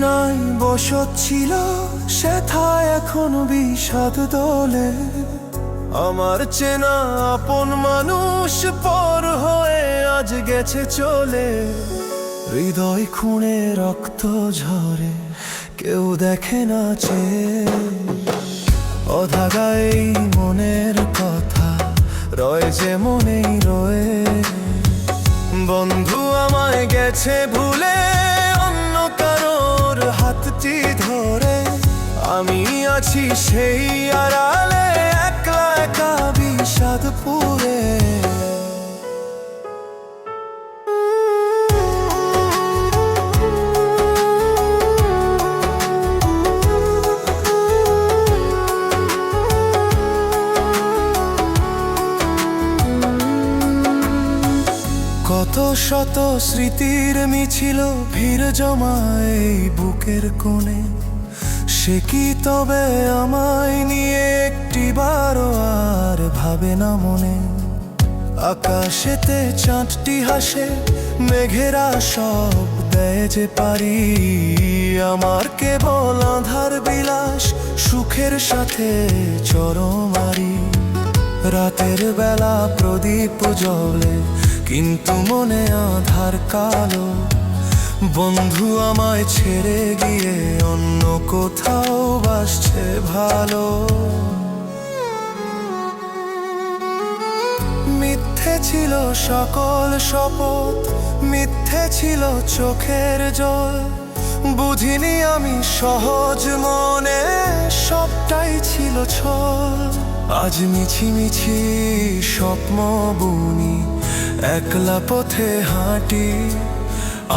নাই বসত ছিল সেথায় এখন বিষাদ দোলে। আমার চেনা আপন মানুষ পর হয়ে আজ গেছে চলে। হৃদয় খুঁড়ে রক্ত ঝরে কেউ দেখে না চেয়ে। অধাগা এই মনের কথা রয় যে মনেই রয়ে। বন্ধু আমায় গেছে ভুলে অন্য কারোর হাতটি ধরে। আমি আছি সেই আড়ালে একলা একা বিষাদ পুরে। কত শত স্মৃতির মিছিল ভিড় জমায় বুকের কোণে। সে কি তবে আমায় নিয়ে একটিবারও আর ভাবে না মনে। আকাশেতে চাঁদটি হাসে মেঘেরা সব দেয় যে পারি। আমার কেবল আঁধার বিলাস সুখের সাথে চরমারি। রাতের বেলা প্রদীপ জ্বলে কিন্তু মনে আধার কালো। বন্ধু আমায় ছেড়ে গিয়ে অন্য কোথাও বাসছে ভালো। মিথ্যে ছিল সকল শপথ, মিথ্যে ছিল চোখের জল। বুঝিনি আমি সহজ মনে সবটাই ছিল ছল। আজ মিছি মিছি স্বপ্ন বুনি একলা পথে হাঁটি।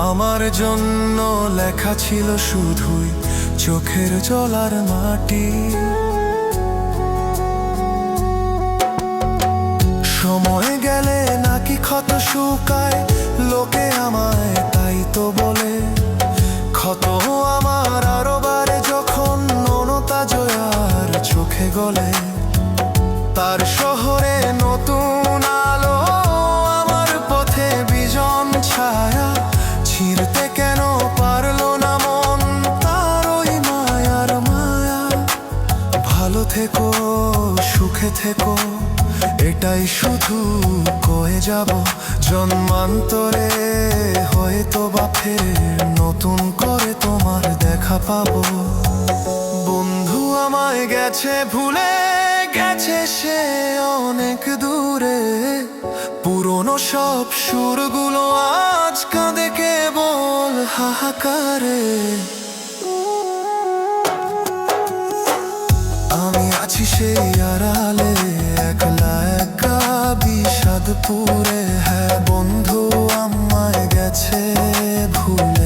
আমার জন্য লেখা ছিল শুধুই চোখের জলার মাটি। সময় গেলে নাকি ক্ষত শুকায় লোকে আমায় তাই তো বলে। ক্ষত আমার আরো বারে যখন মনতা জয়ার চোখে গলে। তার শহরে নতুন আলো আমার পথে বিজন ছায়া। ছিঁড়তে কেন পারলো না মন তার ওই মায়ার মায়া। ভালো থেকো সুখে থেকো এটাই শুধু কয়ে যাব। জন্মান্তরে হয়তো বা ফের নতুন করে তোমার দেখা পাবো। বন্ধু আমায় গেছে ভুলে গেছে সে অনেক দূরে। পুরনো সব সুরগুলো আজ কাঁদে কেবল হাহাকারে। আমি আছি সেই আড়ালে একলা একা বিষাদ পুরে। হ্যাঁ বন্ধু আমায় গেছে ভুলে।